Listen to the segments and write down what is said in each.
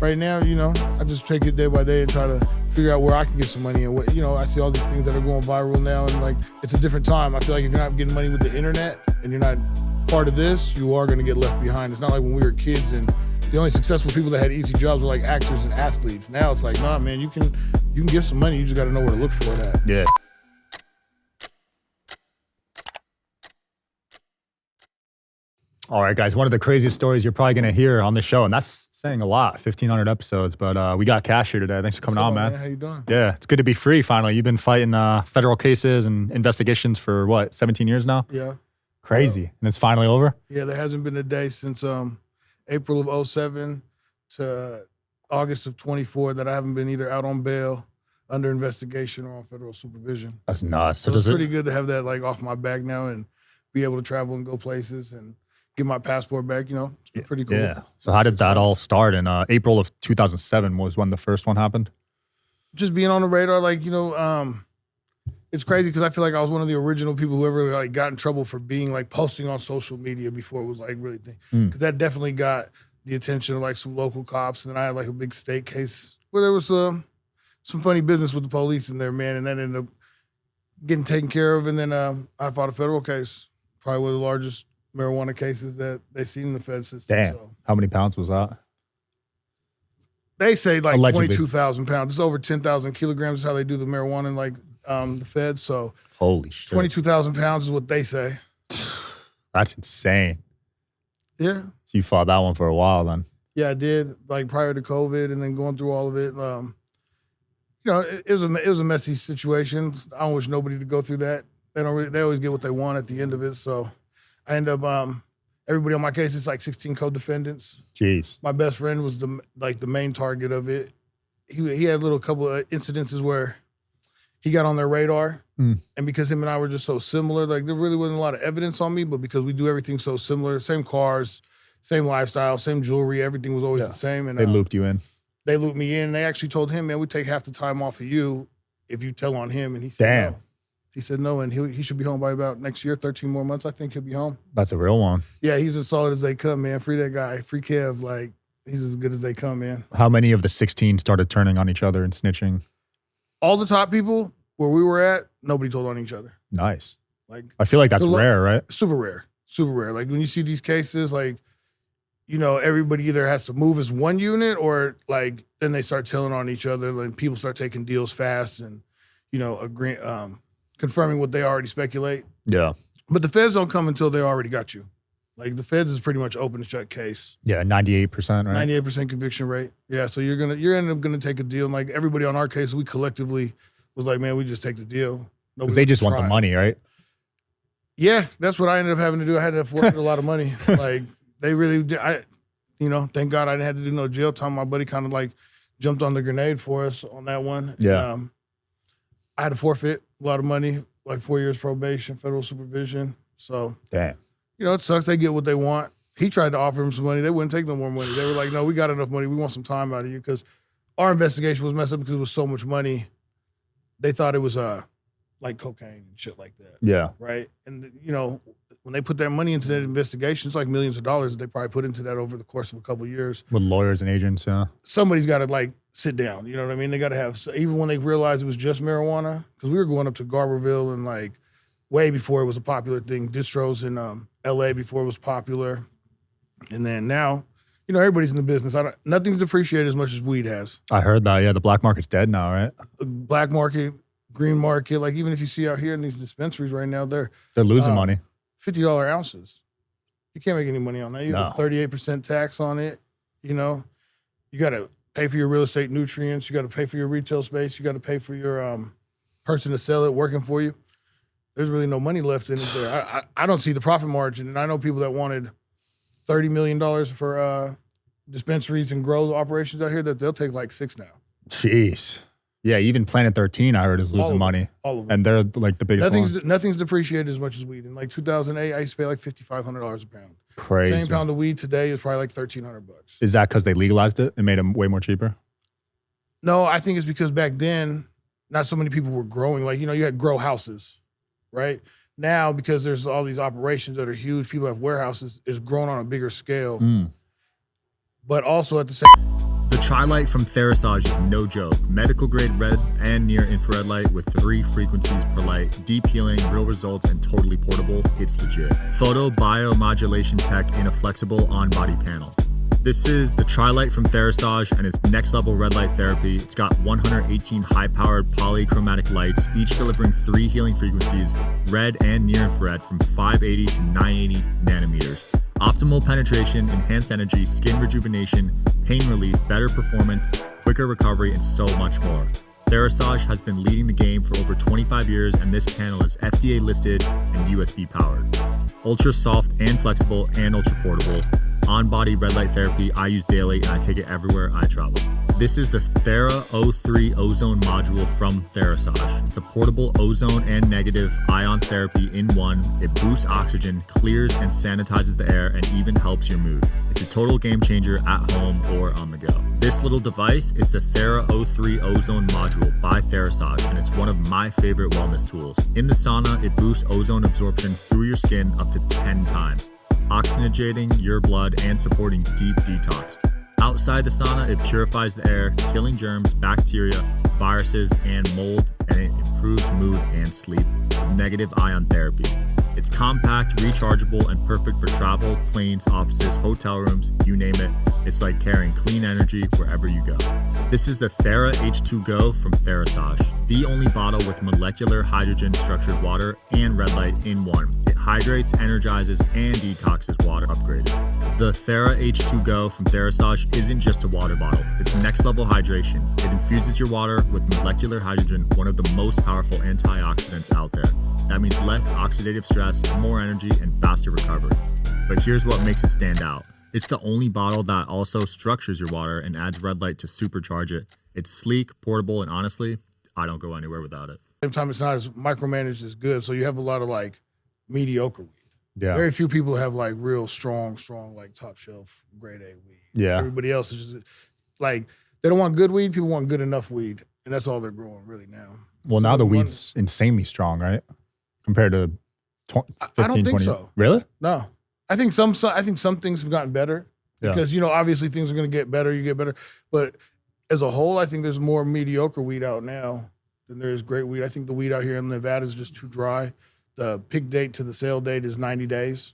right now, I just take it day by day and try to figure out where I can get some money. And what, I see all these things that are going viral now, and like, it's a different time. I feel like if you're not getting money with the internet and you're not part of this, you are going to get left behind. It's not like when we were kids and the only successful people that had easy jobs were like actors and athletes. Now it's like, nah, man, you can get some money. You just got to know where to look for it at. Yeah. All right, guys, one of the craziest stories you're probably going to hear on the show, and that's saying a lot, 1,500 episodes, but we got Cash here today. Thanks for coming on, man. How you doing? Yeah, it's good to be free finally. You've been fighting federal cases and investigations for, what, 17 years now? Yeah. Crazy. And it's finally over? Yeah, there hasn't been a day since April of 2007 to August of 24 that I haven't been either out on bail, under investigation, or on federal supervision. That's nuts. So it's pretty good to have that like off my back now and be able to travel and go places and get my passport back. It's been pretty cool. Yeah. So how did that all start? In April of 2007 was when the first one happened? Just being on the radar, like, it's crazy because I feel like I was one of the original people who ever like got in trouble for being like posting on social media before it was like really thing. Because that definitely got the attention of like some local cops, and then I had like a big state case where there was some funny business with the police in there, man, and that ended up getting taken care of. And then I fought a federal case, probably one of the largest marijuana cases that they seen in the Fed system. Damn. So. How many pounds was that? They say like Allegedly. 22,000 pounds. It's over 10,000 kilograms is how they do the marijuana in like the Fed. So holy shit. 22,000 pounds is what they say. That's insane. Yeah. So you fought that one for a while then? Yeah, I did, like prior to COVID, and then going through all of it. It was a messy situation. I don't wish nobody to go through that. They always get what they want at the end of it. So I end up everybody on my case is like 16 co-defendants. Jeez. My best friend was the main target of it. He had a couple of incidences where he got on their radar, and because him and I were just so similar, like there really wasn't a lot of evidence on me, but because we do everything so similar, same cars, same lifestyle, same jewelry, everything was always the same. And they looped you in. They looped me in. They actually told him, man, we take half the time off of you if you tell on him. And he said, damn. No. He said no, and he should be home by about next year, 13 more months. I think he'll be home. That's a real one. Yeah, he's as solid as they come, man. Free that guy. Free Kev. Like, he's as good as they come, man. How many of the 16 started turning on each other and snitching? All the top people where we were at, nobody told on each other. Nice. Like, I feel like that's rare, right? Super rare. Super rare. Like, when you see these cases, like, everybody either has to move as one unit or, like, then they start telling on each other, and people start taking deals fast and, agreeing, confirming what they already speculate. Yeah. But the feds don't come until they already got you. Like, the feds is pretty much open to shut case. Yeah, 98%, right? 98% conviction rate. Yeah, so you're ended up gonna take a deal. And like everybody on our case, we collectively was like, man, we just take the deal. Because they just want the money, right? Yeah, that's what I ended up having to do. I had to forfeit a lot of money. Like, they really did. Thank God I didn't have to do no jail time. My buddy kind of like jumped on the grenade for us on that one. Yeah. And, I had to forfeit a lot of money, like 4 years probation, federal supervision. So, damn. It sucks. They get what they want. He tried to offer him some money. They wouldn't take no more money. They were like, no, we got enough money. We want some time out of you, because our investigation was messed up because it was so much money. They thought it was like cocaine and shit like that. Yeah. Right? And, when they put that money into that investigation, it's like millions of dollars that they probably put into that over the course of a couple of years. With lawyers and agents, yeah. Somebody's got to, like, sit down. You know what I mean? They got to have, even when they realized it was just marijuana, because we were going up to Garberville and, like, way before it was a popular thing. Distros in L.A. before it was popular. And then now, everybody's in the business. Nothing's depreciated as much as weed has. I heard that, yeah. The black market's dead now, right? Black market, green market. Like, even if you see out here in these dispensaries right now, they're losing money. $50 ounces. You can't make any money on that. You have a 38% tax on it. You got to pay for your real estate nutrients. You got to pay for your retail space. You got to pay for your person to sell it working for you. There's really no money left in it there. I don't see the profit margin. And I know people that wanted $30 million for dispensaries and grow operations out here that they'll take like 6 now. Jeez. Yeah, even Planet 13, I heard, is losing money. All of them. And they're like the biggest ones. Nothing's depreciated as much as weed. In like 2008, I used to pay like $5,500 a pound. Crazy. Same pound of weed today is probably like $1,300. Is that because they legalized it and made them way more cheaper? No, I think it's because back then, not so many people were growing. Like, you had grow houses, right? Now, because there's all these operations that are huge, people have warehouses, it's grown on a bigger scale. But also at the same The Tri-Light from Therasage is no joke. Medical grade red and near infrared light with 3 frequencies per light, deep healing, real results, and totally portable. It's legit. Photo biomodulation tech in a flexible on-body panel. This is the Tri-Light from Therasage, and it's next level red light therapy. It's got 118 high-powered polychromatic lights, each delivering 3 healing frequencies, red and near infrared from 580 to 980 nanometers. Optimal penetration, enhanced energy, skin rejuvenation, pain relief, better performance, quicker recovery, and so much more. Therasage has been leading the game for over 25 years, and this panel is FDA listed and USB powered. Ultra soft and flexible and ultra portable. On-body red light therapy I use daily, and I take it everywhere I travel. This is the Thera O3 ozone module from Therasage. It's a portable ozone and negative ion therapy in one. It boosts oxygen, clears and sanitizes the air, and even helps your mood. It's a total game changer at home or on the go. This little device is the Thera O3 ozone module by Therasage, and it's one of my favorite wellness tools. In the sauna, it boosts ozone absorption through your skin up to 10 times, oxygenating your blood and supporting deep detox. Outside the sauna, it purifies the air, killing germs, bacteria, viruses, and mold, and it improves mood and sleep with negative ion therapy. It's compact, rechargeable, and perfect for travel, planes, offices, hotel rooms, you name it. It's like carrying clean energy wherever you go. This is the Thera H2 Go from Therasage, the only bottle with molecular hydrogen structured water and red light in one. It hydrates, energizes, and detoxes water upgraded. The Thera H2 Go from Therasage isn't just a water bottle. It's next level hydration. It infuses your water with molecular hydrogen, one of the most powerful antioxidants out there. That means less oxidative stress, more energy, and faster recovery. But here's what makes it stand out. It's the only bottle that also structures your water and adds red light to supercharge it. It's sleek, portable, and honestly, I don't go anywhere without it. Same time, it's not as micromanaged as good. So you have a lot of like mediocre weed. Yeah. Very few people have like real strong, like top shelf grade A weed. Yeah. Everybody else is just like, they don't want good weed. People want good enough weed. And that's all they're growing really now. Well, So now the weed's insanely strong, right? Compared to 15, I don't think 20. so. Really? No. I think some things have gotten better because, obviously things are going to get better. You get better. But as a whole, I think there's more mediocre weed out now than there is great weed. I think the weed out here in Nevada is just too dry. The pick date to the sale date is 90 days.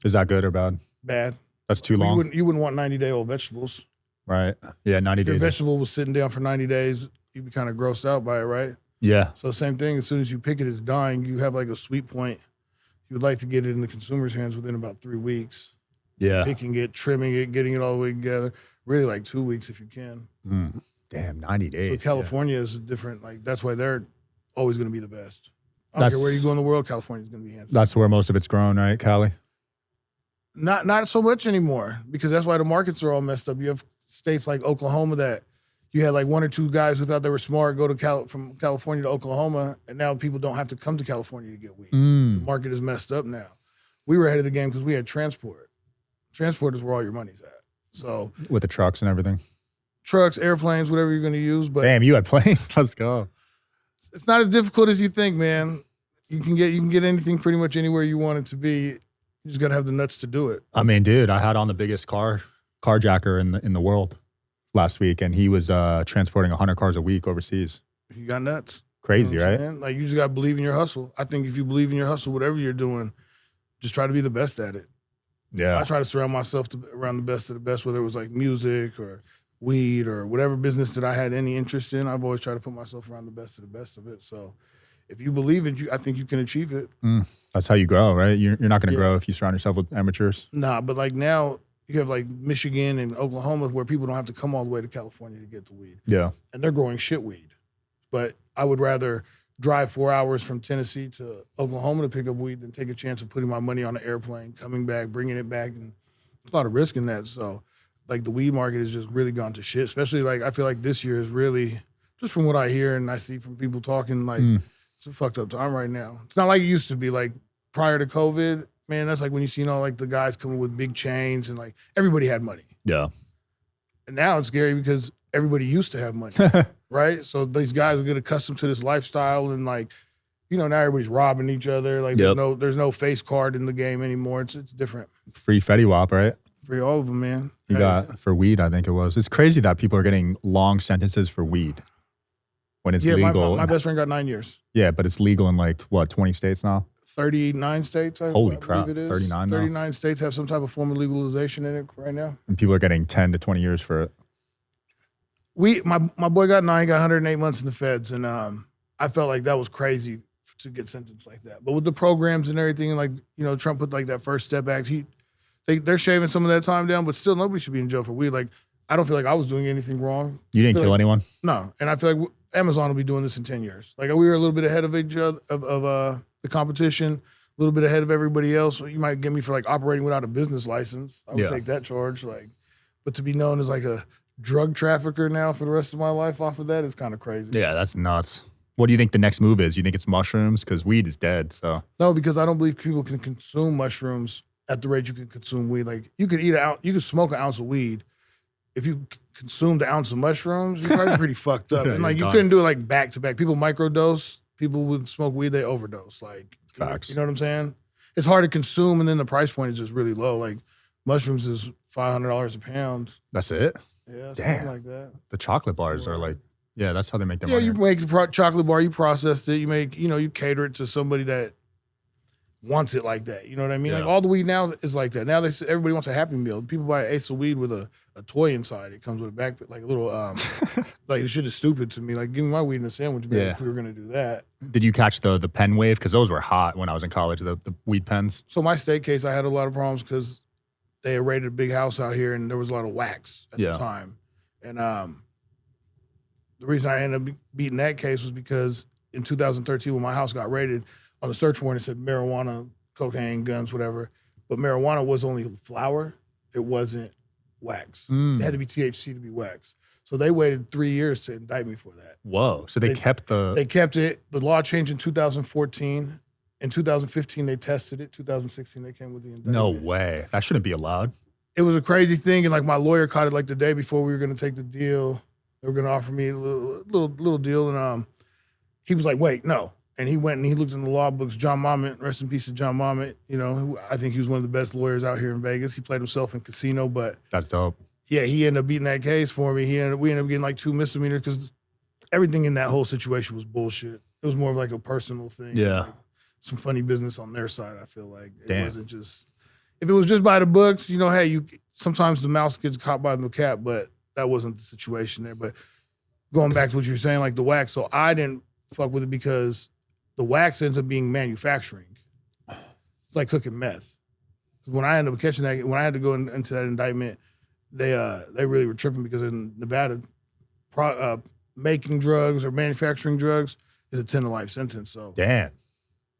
Is that good or bad? Bad. That's too long. You wouldn't want 90-day-old vegetables. Right. Yeah, 90 If your days. vegetable was sitting down for 90 days, you'd be kind of grossed out by it, right? Yeah. So same thing, as soon as you pick it, it's dying. You have like a sweet point. You would like to get it in the consumer's hands within about 3 weeks. Yeah. Picking it, trimming it, getting it all the way together. Really like 2 weeks if you can. Damn, 90 days. So California is a different, like that's why they're always going to be the best. I don't care where you go in the world, California's going to be hands down. That's where most of it's grown, right, Cali? Not so much anymore, because that's why the markets are all messed up. You have states like Oklahoma that you had like 1 or 2 guys who thought they were smart go to from California to Oklahoma, and now people don't have to come to California to get weed. The market is messed up now. We were ahead of the game because we had transport. Transport is where all your money's at. So With the trucks and everything. trucks, airplanes, whatever you're going to use. But Damn, you had planes. Let's go. it's not as difficult as you think, man. You can get anything pretty much anywhere you want it to be. You just got to have the nuts to do it. I mean, dude, I had on the biggest carjacker in the world last week, and he was transporting 100 cars a week overseas. You got nuts. Crazy, You know what I'm right? saying? Like, you just got to believe in your hustle. I think if you believe in your hustle, whatever you're doing, just try to be the best at it. Yeah. I try to surround myself around the best of the best, whether it was like music or weed or whatever business that I had any interest in. I've always tried to put myself around the best of it. So if you believe it, I think you can achieve it. That's how you grow, right? You're not going to grow if you surround yourself with amateurs. Nah, but like now you have like Michigan and Oklahoma where people don't have to come all the way to California to get the weed. Yeah. And they're growing shit weed. But I would rather drive 4 hours from Tennessee to Oklahoma to pick up weed than take a chance of putting my money on an airplane, coming back, bringing it back. And there's a lot of risk in that. So like the weed market has just really gone to shit, especially like I feel like this year is really, just from what I hear and I see from people talking, like it's a fucked up time right now. It's not like it used to be. Like prior to COVID, man, that's like when you see all like the guys coming with big chains and like everybody had money. Yeah. And now it's scary because everybody used to have money, right? So these guys will get accustomed to this lifestyle and like, now everybody's robbing each other. Like there's no face card in the game anymore. It's different. Free Fetty Wap, right? Free all of them, man. You got for weed, I think it was. It's crazy that people are getting long sentences for weed when it's legal. My best friend got 9 years. Yeah, but it's legal in like, what, 20 states now? 39 states, Holy crap, 39 now? 39 states have some type of form of legalization in it right now. And people are getting 10 to 20 years for it. My boy got 9, got 108 months in the feds, and I felt like that was crazy to get sentenced like that. But with the programs and everything, like, you know, Trump put like that First Step Act, they're shaving some of that time down, but still nobody should be in jail for weed. Like, I don't feel like I was doing anything wrong. You didn't kill anyone? No, and I feel like Amazon will be doing this in 10 years. Like, we were a little bit ahead of each other, of the competition, a little bit ahead of everybody else. You might get me for like operating without a business license. I would take that charge. Like, but to be known as like a drug trafficker now for the rest of my life off of that is kind of crazy. Yeah, that's nuts. What do you think the next move is? You think it's mushrooms? Because weed is dead. So no, because I don't believe people can consume mushrooms at the rate you can consume weed. Like, you could you could smoke an ounce of weed. If you consumed an ounce of mushrooms, you're probably pretty fucked up. And like, you couldn't do it like back to back. People microdose. People with smoke weed, they overdose. Like, facts. You know what I'm saying? It's hard to consume, and then the price point is just really low. Like, mushrooms is $500 a pound. That's it? Yeah, damn, something like that. The chocolate bars are like, yeah, that's how they make their money. Yeah, you make the chocolate bar, you processed it, you make, you know, you cater it to somebody that wants it like that. You know what I mean? Yeah. Like, all the weed now is like that. Now everybody wants a Happy Meal. People buy an ace of weed with a toy inside. It comes with a back, like a little, like, the shit is stupid to me. Like, give me my weed in a sandwich, man, if we were gonna do that. Did you catch the pen wave? Because those were hot when I was in college, the weed pens. So my state case, I had a lot of problems because they had raided a big house out here, and there was a lot of wax at the time. And the reason I ended up beating that case was because in 2013, when my house got raided, on the search warrant, it said marijuana, cocaine, guns, whatever. But marijuana was only flour. It wasn't wax. It had to be THC to be wax. So they waited 3 years to indict me for that. Whoa. So they kept the... They kept it. The law changed in 2014. In 2015, they tested it. 2016, they came with the indictment. No way. That shouldn't be allowed. It was a crazy thing. And like, my lawyer caught it like the day before we were going to take the deal. They were going to offer me a little deal. And he was like, wait, no. And he went and he looked in the law books. John Momment, rest in peace to John Momment. You know, I think he was one of the best lawyers out here in Vegas. He played himself in Casino, but... That's dope. Yeah, he ended up beating that case for me. We ended up getting like 2 misdemeanors because everything in that whole situation was bullshit. It was more of like a personal thing. Yeah. Like some funny business on their side, I feel like. It wasn't just... If it was just by the books, you know, hey, sometimes the mouse gets caught by the cat, but that wasn't the situation there. But going back to what you were saying, like the wax, so I didn't fuck with it because the wax ends up being manufacturing. It's like cooking meth. When I ended up catching that, when I had to go into that indictment, they really were tripping because in Nevada, making drugs or manufacturing drugs is a 10 to life sentence. So damn.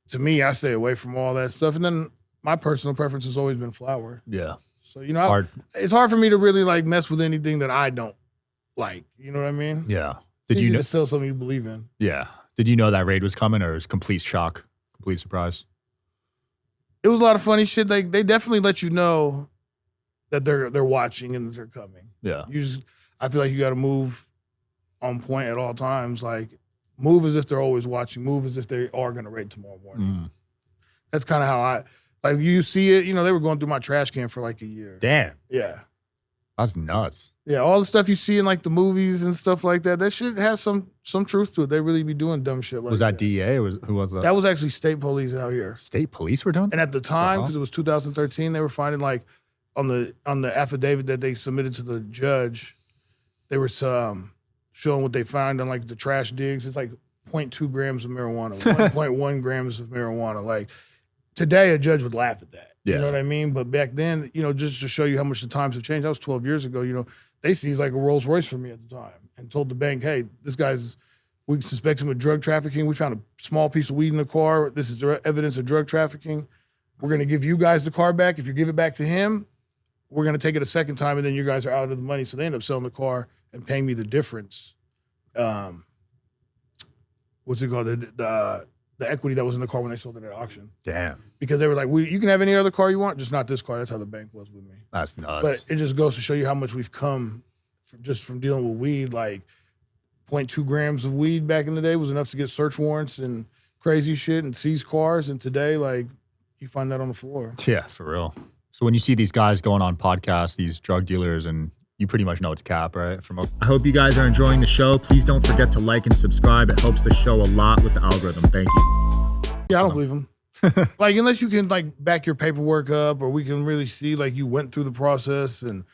To me, I stay away from all that stuff. And then my personal preference has always been flour. Yeah. So, you know, it's hard for me to really like mess with anything that I don't like. You know what I mean? Yeah. Did you know to sell something you believe in? Yeah. Did you know that raid was coming, or it was complete shock, complete surprise? It was a lot of funny shit. They definitely let you know that they're watching and that they're coming. Yeah. I feel like you got to move on point at all times. Like, move as if they're always watching. Move as if they are going to raid tomorrow morning. That's kind of how like, you see it. You know, they were going through my trash can for like a year. Damn. Yeah. That's nuts. Yeah, all the stuff you see in like the movies and stuff like that, that shit has some truth to it. They really be doing dumb shit like that. Was that DEA or who was that? That was actually state police out here. State police were doing that? And at the time, because it was 2013, they were finding like on the affidavit that they submitted to the judge, they were showing what they found on like the trash digs. It's like 0.2 grams of marijuana, 1.1 grams of marijuana. Like, today, a judge would laugh at that. You know what I mean? But back then, you know, just to show you how much the times have changed, that was 12 years ago, you know, they seized like a Rolls Royce from me at the time and told the bank, hey, we suspect him of drug trafficking. We found a small piece of weed in the car. This is evidence of drug trafficking. We're going to give you guys the car back. If you give it back to him, we're going to take it a second time, and then you guys are out of the money. So they end up selling the car and paying me the difference. What's it called? The equity that was in the car when they sold it at auction. Damn. Because they were like, you can have any other car you want, just not this car. That's how the bank was with me. That's nuts. But it just goes to show you how much we've come just from dealing with weed. Like 0.2 grams of weed back in the day was enough to get search warrants and crazy shit and seize cars. And today, like, you find that on the floor. Yeah, for real. So when you see these guys going on podcasts, these drug dealers, and you pretty much know it's cap, right? I hope you guys are enjoying the show. Please don't forget to like and subscribe. It helps the show a lot with the algorithm. Thank you. Yeah, I don't believe him. Like, unless you can like back your paperwork up, or we can really see like you went through the process, and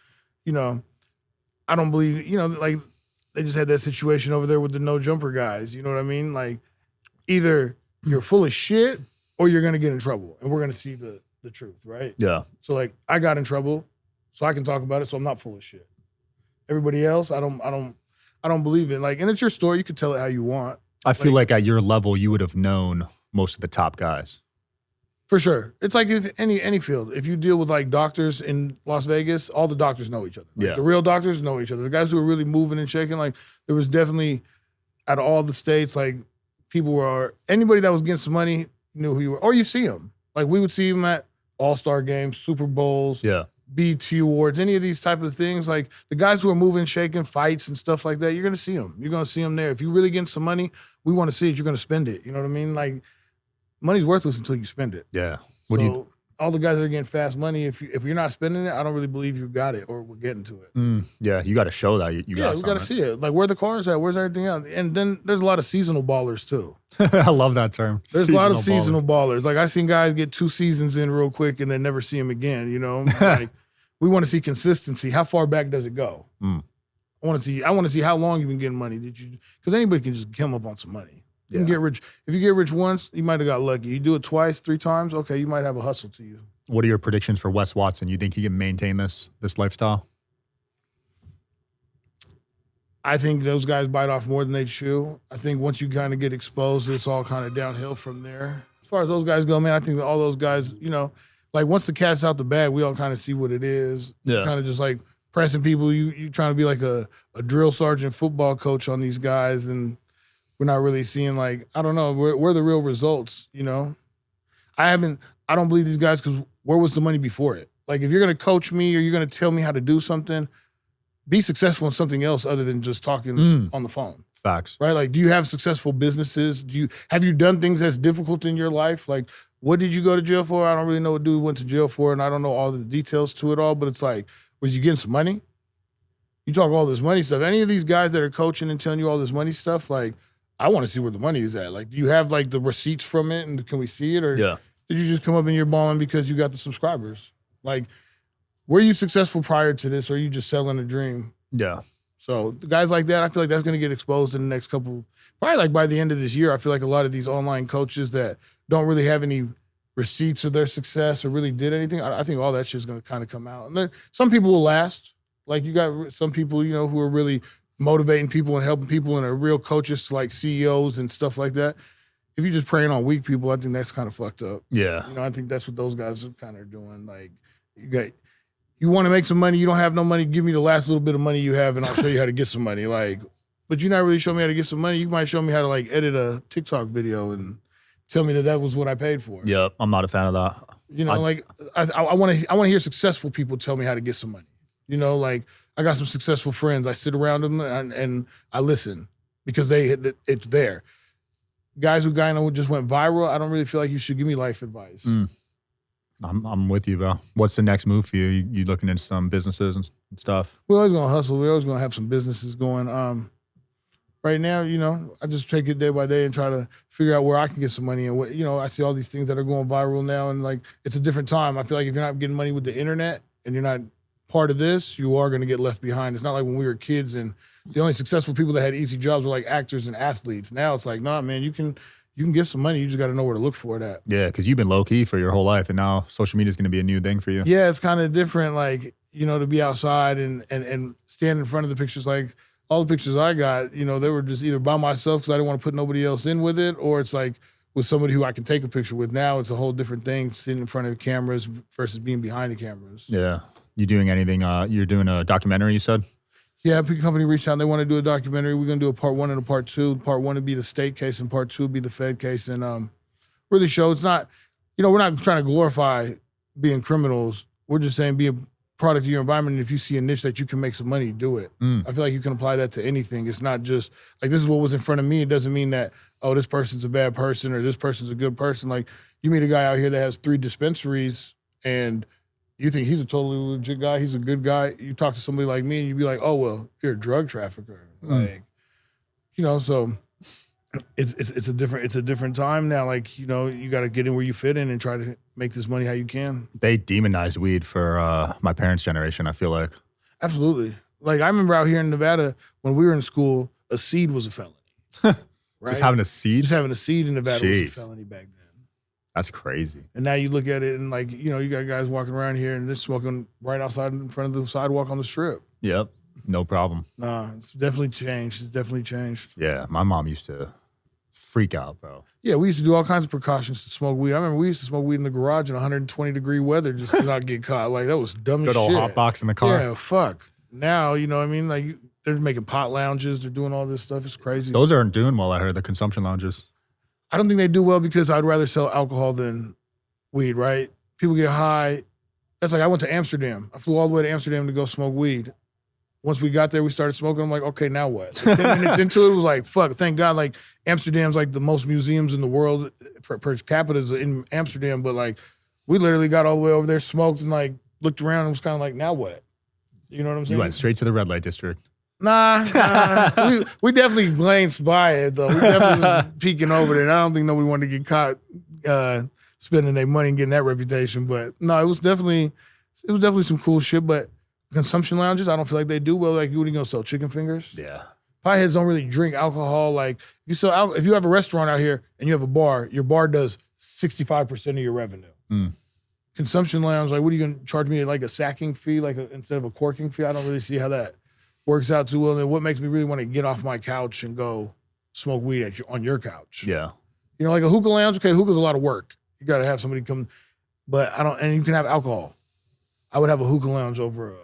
I don't believe, like they just had that situation over there with the no jumper guys. You know what I mean? Like, either you're full of shit or you're gonna get in trouble, and we're gonna see the truth, right? Yeah. So like, I got in trouble, so I can talk about it, so I'm not full of shit. Everybody else, I don't believe it. Like, and it's your story, you can tell it how you want. I feel like at your level, you would have known most of the top guys. For sure. It's like if any field. If you deal with like doctors in Las Vegas, all the doctors know each other. Like, the real doctors know each other. The guys who are really moving and shaking, like there was definitely out of all the states, like anybody that was getting some money knew who you were. Or you see them. Like we would see them at All-Star games, Super Bowls, BT Awards, any of these type of things. Like the guys who are moving, shaking, fights and stuff like that, you're going to see them. You're going to see them there. If you really getting some money, we want to see it. You're going to spend it. You know what I mean? Like, money's worthless until you spend it. Yeah. All the guys that are getting fast money, if you're not spending it, I don't really believe you got it or we're getting to it. Yeah, you got to show that you got we got to see it. Like, where the cars at? Where's everything else? And then there's a lot of seasonal ballers too. I love that term. There's a lot of seasonal ballers. Like, I seen guys get 2 seasons in real quick and then never see them again. Like, we want to see consistency. How far back does it go? I want to see how long you've been getting money. Because anybody can just come up on some money. You can get rich. If you get rich once, you might have got lucky. You do it twice, 3 times, okay, you might have a hustle to you. What are your predictions for Wes Watson? You think he can maintain this lifestyle? I think those guys bite off more than they chew. I think once you kind of get exposed, it's all kind of downhill from there. As far as those guys go, man, I think that all those guys, like once the cat's out the bag, we all kind of see what it is. Yeah. Kind of just like pressing people. You trying to be like a drill sergeant football coach on these guys, and we're not really seeing, like, I don't know, where the real results, I don't believe these guys, because where was the money before it? Like, if you're going to coach me or you're going to tell me how to do something, be successful in something else other than just talking on the phone. Facts. Right? Like, do you have successful businesses? Have you done things that's difficult in your life? Like, what did you go to jail for? I don't really know what dude went to jail for, and I don't know all the details to it all, but it's like, was you getting some money? You talk all this money stuff. Any of these guys that are coaching and telling you all this money stuff, like, I want to see where the money is at. Like, do you have like the receipts from it, and can we see it? Or did you just come up and you're balling because you got the subscribers? Like, were you successful prior to this, or are you just selling a dream? Yeah. So the guys like that, I feel like that's going to get exposed in the next couple, probably like by the end of this year. I feel like a lot of these online coaches that don't really have any receipts of their success or really did anything, I think all that shit's going to kind of come out. And then some people will last. Like, you got some people, who are really motivating people and helping people and are real coaches to like CEOs and stuff like that. If you're just preying on weak people, I think that's kind of fucked up. Yeah. I think that's what those guys are kind of doing. Like, you want to make some money, you don't have no money, give me the last little bit of money you have and I'll show you how to get some money. Like, but you're not really showing me how to get some money. You might show me how to like edit a TikTok video and tell me that was what I paid for. Yep, I'm not a fan of that. I want to hear successful people tell me how to get some money. Like, I got some successful friends. I sit around them and I listen because it's there. Guys who just went viral, I don't really feel like you should give me life advice. I'm with you, bro. What's the next move for you? You looking into some businesses and stuff? We're always gonna hustle. We're always gonna have some businesses going. Right now, I just take it day by day and try to figure out where I can get some money. And what, I see all these things that are going viral now, and like, it's a different time. I feel like if you're not getting money with the internet and you're not part of this, you are going to get left behind. It's not like when we were kids and the only successful people that had easy jobs were like actors and athletes. Now it's like, nah, man, you can get some money. You just got to know where to look for it at. Yeah, because you've been low key for your whole life, and now social media is going to be a new thing for you. Yeah, it's kind of different. Like, to be outside and stand in front of the pictures. Like, all the pictures I got, they were just either by myself because I didn't want to put nobody else in with it, or it's like with somebody who I can take a picture with. Now it's a whole different thing, sitting in front of cameras versus being behind the cameras. Yeah. You doing anything? You're doing a documentary, you said? Yeah, a big company reached out. They want to do a documentary. We're going to do a part 1 and a part 2. Part 1 would be the state case, and part 2 would be the Fed case. And really show it's not, we're not trying to glorify being criminals. We're just saying be a product of your environment. And if you see a niche that you can make some money, do it. I feel like you can apply that to anything. It's not just like, this is what was in front of me. It doesn't mean that, oh, this person's a bad person or this person's a good person. Like, you meet a guy out here that has 3 dispensaries and You think he's a totally legit guy. He's a good guy. You talk to somebody like me and you'd be like, oh, well, you're a drug trafficker. Like, you know, so it's a different time now. Like, you know, you got to get in where you fit in and try to make this money how you can. They demonized weed for my parents' generation, I feel like. Absolutely. Like, I remember out here in Nevada when we were in school, a seed was a felony. Right? Just having a seed? Just having a seed in Nevada was a felony back then. That's crazy. And now you look at it and, like, you know, you got guys walking around here and they're smoking right outside in front of the sidewalk on the strip. Yep. No problem. Nah, it's definitely changed. It's definitely changed. Yeah, my mom used to freak out, bro. Yeah, we used to do all kinds of precautions to smoke weed. I remember we used to smoke weed in the garage in 120-degree weather just to not get caught. Like, that was dumb as shit. Good old hot box in the car. Yeah, fuck. Now, you know what I mean? Like, they're making pot lounges. They're doing all this stuff. It's crazy. Those aren't doing well, I heard, the consumption lounges. I don't think they do well because I'd rather sell alcohol than weed, right? People get high. That's like I went to Amsterdam. I flew all the way to Amsterdam to go smoke weed. Once we got there, we started smoking. I'm like, okay, now what? Like 10 minutes into it, it was like, fuck, thank God. Like, Amsterdam's like the most museums in the world per capita is in Amsterdam. But like, we literally got all the way over there, smoked, and like looked around and was kind of like, now what? You know what I'm saying? You went straight to the red light district. Nah. we definitely glanced by it though. We definitely was peeking over there. And I don't think nobody wanted to get caught spending their money and getting that reputation. But no, it was definitely some cool shit. But consumption lounges, I don't feel like they do well. Like, what are you gonna sell? Chicken fingers? Yeah. Pieheads don't really drink alcohol. Like, if you have a restaurant out here and you have a bar, your bar does 65% of your revenue. Consumption lounge, like, what are you gonna charge me, like a sacking fee, like instead of a corking fee? I don't really see how that works out too well. And what makes me really want to get off my couch and go smoke weed on your couch? Yeah. You know, like a hookah lounge. Okay, hookah's a lot of work. You got to have somebody come, but and you can have alcohol. I would have a hookah lounge over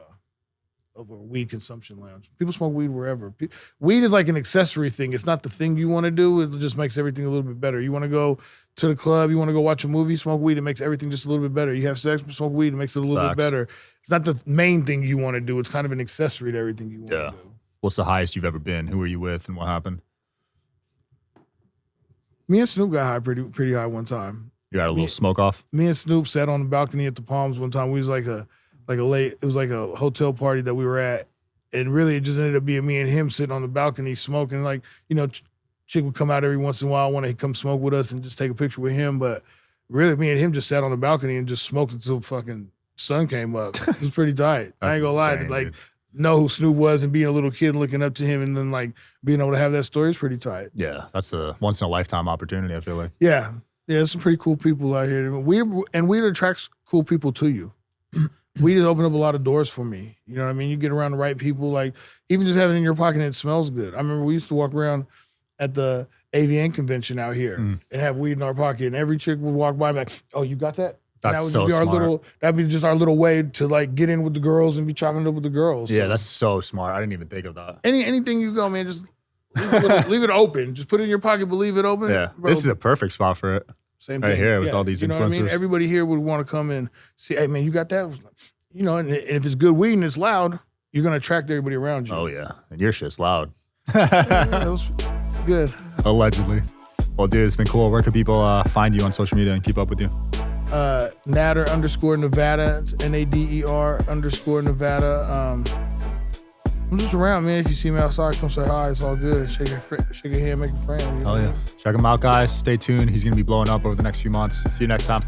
a weed consumption lounge. People smoke weed wherever. Weed is like an accessory thing. It's not the thing you want to do. It just makes everything a little bit better. You want to go to the club, you want to go watch a movie, smoke weed, it makes everything just a little bit better. You have sex, smoke weed, it makes it a little bit better. It's not the main thing you want to do. It's kind of an accessory to everything you want to do. What's the highest you've ever been? Who were you with and what happened? Me and Snoop got high pretty high one time. You got a little smoke off? Me and Snoop sat on the balcony at the Palms one time. We was it was like a hotel party that we were at. And really, it just ended up being me and him sitting on the balcony smoking. Like, you know, chick would come out every once in a while, want to come smoke with us and just take a picture with him. But really, me and him just sat on the balcony and just smoked until fucking sun came up. It was pretty tight. I ain't gonna lie. Like, know who Snoop was and being a little kid looking up to him and then, like, being able to have that story is pretty tight. Yeah, that's a once-in-a-lifetime opportunity, I feel like. Yeah. Yeah, there's some pretty cool people out here. Weed attracts cool people to you. Weed has opened up a lot of doors for me. You know what I mean? You get around the right people, like, even just having it in your pocket and it smells good. I remember we used to walk around at the AVN convention out here and have weed in our pocket, and every chick would walk by and be like, oh, you got that? That's so smart. That'd be just our little way to, like, get in with the girls and be chopping it up with the girls. Yeah, so that's so smart. I didn't even think of that. Anything you go, man, just leave it open. Just put it in your pocket, but leave it open. Yeah, bro. This is a perfect spot for it. Same thing. Right here with all these influencers. Know what I mean? Everybody here would want to come and see, hey, man, you got that? You know, and if it's good weed and it's loud, you're going to attract everybody around you. Oh, yeah. And your shit's loud. That was good. Allegedly. Well, dude, it's been cool. Where can people find you on social media and keep up with you? Nader_Nevada. It's Nader_Nevada. I'm just around, man. If you see me outside, come say hi. It's all good. Shake a hand, make a friend. Oh, yeah. Check him out, guys. Stay tuned. He's going to be blowing up over the next few months. See you next time.